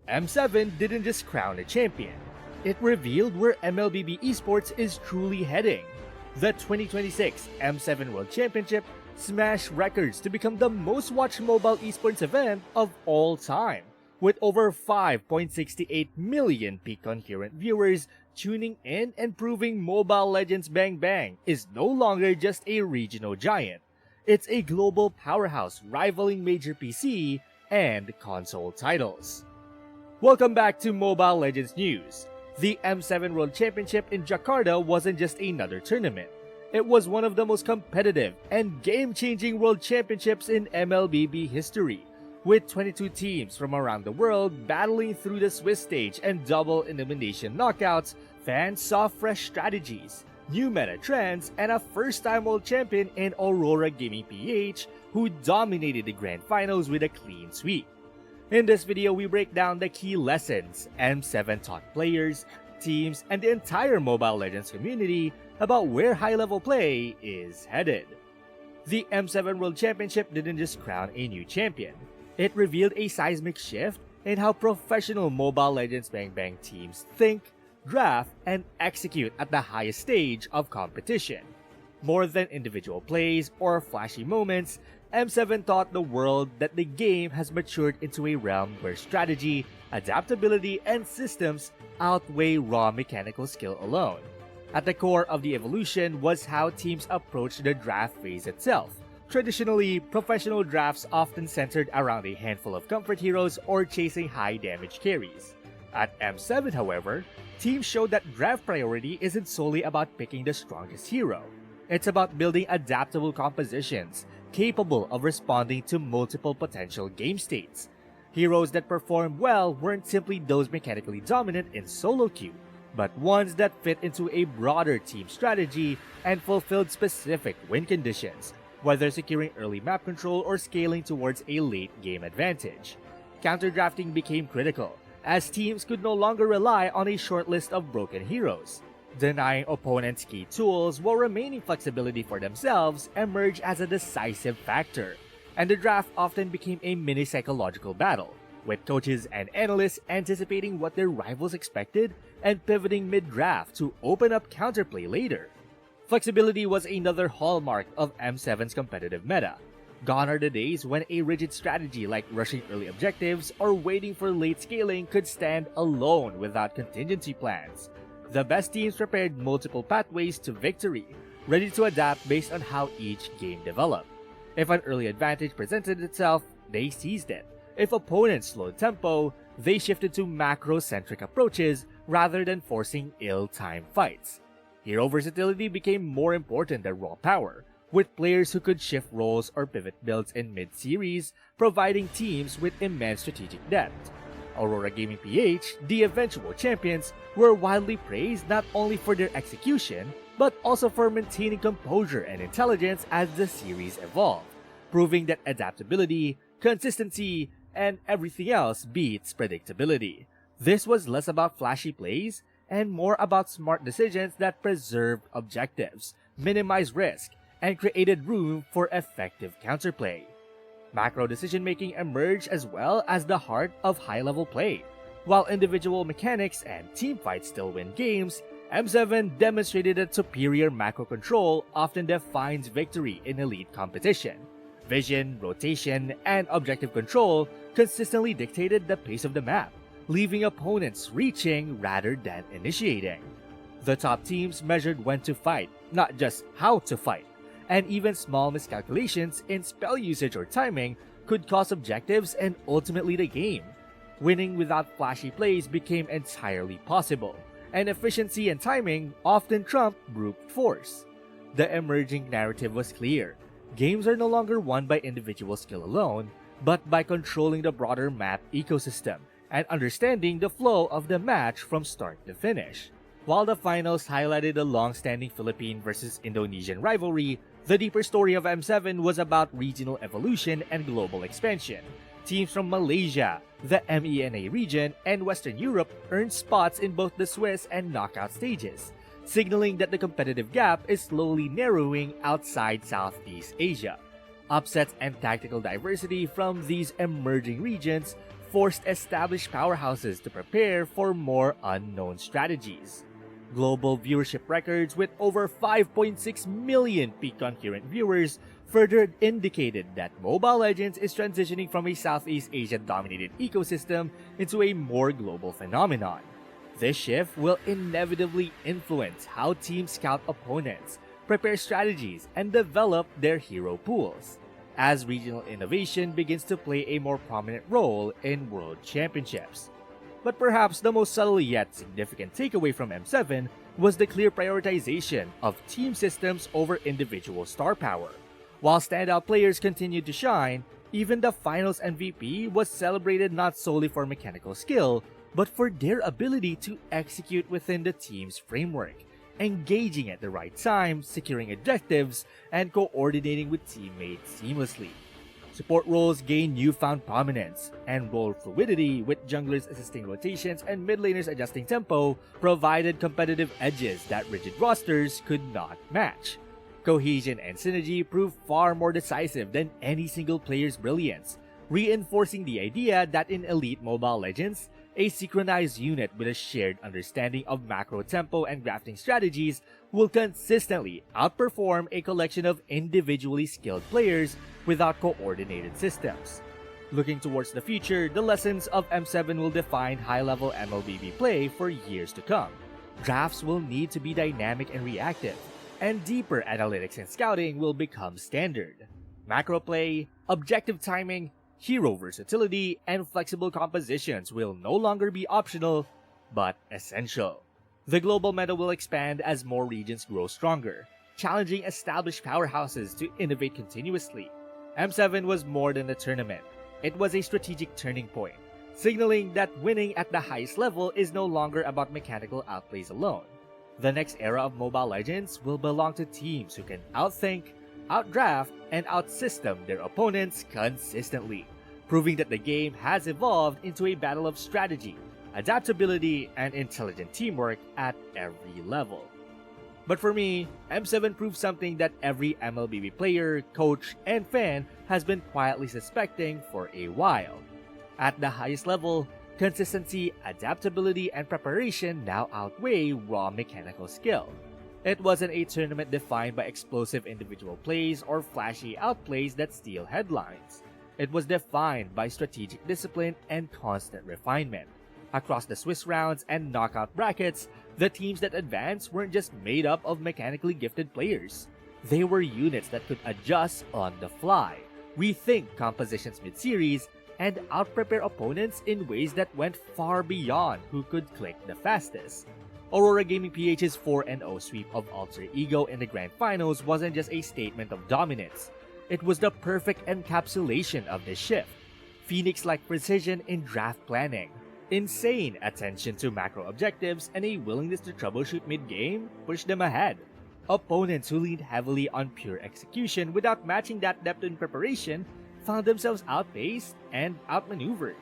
M7 didn't just crown a champion, it revealed where MLBB esports is truly heading. The 2026 M7 World Championship smashed records to become the most watched mobile esports event of all time, with over 5.68 million peak concurrent viewers tuning in and proving Mobile Legends Bang Bang is no longer just a regional giant. It's a global powerhouse rivaling major PC and console titles. Welcome back to Mobile Legends News. The M7 World Championship in Jakarta wasn't just another tournament. It was one of the most competitive and game-changing world championships in MLBB history, with 22 teams from around the world battling through the Swiss stage and double elimination knockouts. Fans saw fresh strategies, new meta trends, and a first-time world champion in Aurora Gaming PH who dominated the grand finals with a clean sweep. In this video, we break down the key lessons M7 taught players, teams, and the entire Mobile Legends community about where high-level play is headed. The M7 World Championship didn't just crown a new champion. It revealed a seismic shift in how professional Mobile Legends Bang Bang teams think, draft, and execute at the highest stage of competition. More than individual plays or flashy moments, M7 taught the world that the game has matured into a realm where strategy, adaptability, and systems outweigh raw mechanical skill alone. At the core of the evolution was how teams approached the draft phase itself. Traditionally, professional drafts often centered around a handful of comfort heroes or chasing high damage carries. At M7, however, teams showed that draft priority isn't solely about picking the strongest hero. It's about building adaptable compositions capable of responding to multiple potential game states. Heroes that performed well weren't simply those mechanically dominant in solo queue, but ones that fit into a broader team strategy and fulfilled specific win conditions, whether securing early map control or scaling towards a late game advantage. Counter-drafting became critical, as teams could no longer rely on a short list of broken heroes. Denying opponents key tools while remaining flexibility for themselves emerged as a decisive factor, and the draft often became a mini psychological battle, with coaches and analysts anticipating what their rivals expected and pivoting mid-draft to open up counterplay later. Flexibility was another hallmark of M7's competitive meta. Gone are the days when a rigid strategy like rushing early objectives or waiting for late scaling could stand alone without contingency plans. The best teams prepared multiple pathways to victory, ready to adapt based on how each game developed. If an early advantage presented itself, they seized it. If opponents slowed tempo, they shifted to macro-centric approaches rather than forcing ill-timed fights. Hero versatility became more important than raw power, with players who could shift roles or pivot builds in mid-series, providing teams with immense strategic depth. Aurora Gaming PH, the eventual champions, were widely praised not only for their execution, but also for maintaining composure and intelligence as the series evolved, proving that adaptability, consistency, and everything else beats predictability. This was less about flashy plays and more about smart decisions that preserved objectives, minimized risk, and created room for effective counterplay. Macro decision-making emerged as well as the heart of high-level play. While individual mechanics and team fights still win games, M7 demonstrated that superior macro control often defines victory in elite competition. Vision, rotation, and objective control consistently dictated the pace of the map, leaving opponents reaching rather than initiating. The top teams measured when to fight, not just how to fight, and even small miscalculations in spell usage or timing could cost objectives and ultimately the game. Winning without flashy plays became entirely possible, and efficiency and timing often trumped brute force. The emerging narrative was clear. Games are no longer won by individual skill alone, but by controlling the broader map ecosystem and understanding the flow of the match from start to finish. While the finals highlighted the long-standing Philippine versus Indonesian rivalry, the deeper story of M7 was about regional evolution and global expansion. Teams from Malaysia, the MENA region, and Western Europe earned spots in both the Swiss and knockout stages, signaling that the competitive gap is slowly narrowing outside Southeast Asia. Upsets and tactical diversity from these emerging regions forced established powerhouses to prepare for more unknown strategies. Global viewership records with over 5.6 million peak concurrent viewers further indicated that Mobile Legends is transitioning from a Southeast Asia-dominated ecosystem into a more global phenomenon. This shift will inevitably influence how teams scout opponents, prepare strategies, and develop their hero pools, as regional innovation begins to play a more prominent role in World Championships. But perhaps the most subtle yet significant takeaway from M7 was the clear prioritization of team systems over individual star power. While standout players continued to shine, even the finals MVP was celebrated not solely for mechanical skill, but for their ability to execute within the team's framework, engaging at the right time, securing objectives, and coordinating with teammates seamlessly. Support roles gained newfound prominence, and role fluidity, with junglers assisting rotations and mid laners adjusting tempo, provided competitive edges that rigid rosters could not match. Cohesion and synergy proved far more decisive than any single player's brilliance, reinforcing the idea that in Elite Mobile Legends, a synchronized unit with a shared understanding of macro tempo and drafting strategies will consistently outperform a collection of individually skilled players without coordinated systems. Looking towards the future, the lessons of M7 will define high-level MLBB play for years to come. Drafts will need to be dynamic and reactive, and deeper analytics and scouting will become standard. Macro play, objective timing, hero versatility, and flexible compositions will no longer be optional, but essential. The global meta will expand as more regions grow stronger, challenging established powerhouses to innovate continuously. M7 was more than a tournament. It was a strategic turning point, signaling that winning at the highest level is no longer about mechanical outplays alone. The next era of Mobile Legends will belong to teams who can outthink, outdraft, and outsystem their opponents consistently, proving that the game has evolved into a battle of strategy, adaptability, and intelligent teamwork at every level. But for me, M7 proved something that every MLBB player, coach, and fan has been quietly suspecting for a while. At the highest level, consistency, adaptability, and preparation now outweigh raw mechanical skill. It wasn't a tournament defined by explosive individual plays or flashy outplays that steal headlines. It was defined by strategic discipline and constant refinement. Across the Swiss rounds and knockout brackets, the teams that advanced weren't just made up of mechanically gifted players. They were units that could adjust on the fly, rethink compositions mid-series, and outprepare opponents in ways that went far beyond who could click the fastest. Aurora Gaming PH's 4-0 sweep of Alter Ego in the Grand Finals wasn't just a statement of dominance. It was the perfect encapsulation of this shift. Phoenix-like precision in draft planning, insane attention to macro objectives, and a willingness to troubleshoot mid-game pushed them ahead. Opponents who leaned heavily on pure execution without matching that depth in preparation found themselves outpaced and outmaneuvered.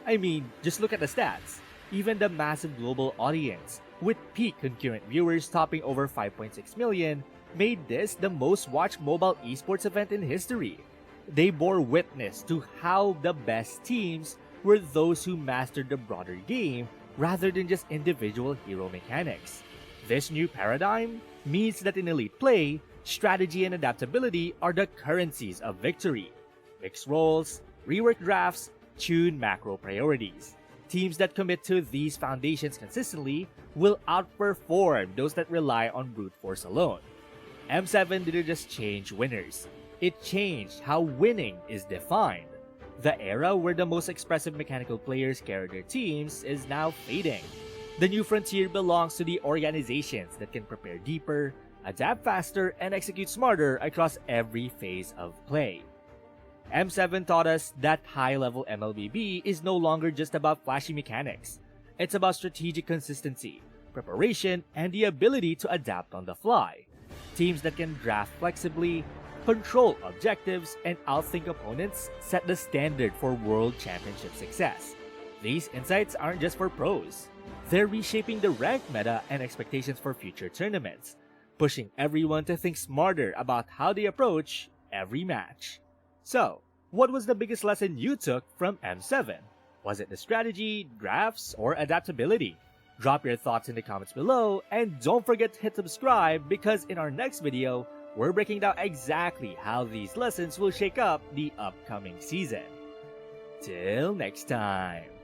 I mean, just look at the stats. Even the massive global audience, with peak concurrent viewers topping over 5.6 million, made this the most watched mobile esports event in history. They bore witness to how the best teams were those who mastered the broader game rather than just individual hero mechanics. This new paradigm means that in elite play, strategy and adaptability are the currencies of victory. Mix roles, rework drafts, tune macro priorities. Teams that commit to these foundations consistently will outperform those that rely on brute force alone. M7 didn't just change winners, it changed how winning is defined. The era where the most expressive mechanical players carry their teams is now fading. The new frontier belongs to the organizations that can prepare deeper, adapt faster, and execute smarter across every phase of play. M7 taught us that high-level MLBB is no longer just about flashy mechanics. It's about strategic consistency, preparation, and the ability to adapt on the fly. Teams that can draft flexibly, control objectives, and outthink opponents set the standard for World Championship success. These insights aren't just for pros. They're reshaping the ranked meta and expectations for future tournaments, pushing everyone to think smarter about how they approach every match. So, what was the biggest lesson you took from M7? Was it the strategy, drafts, or adaptability? Drop your thoughts in the comments below, and don't forget to hit subscribe because in our next video, we're breaking down exactly how these lessons will shake up the upcoming season. Till next time!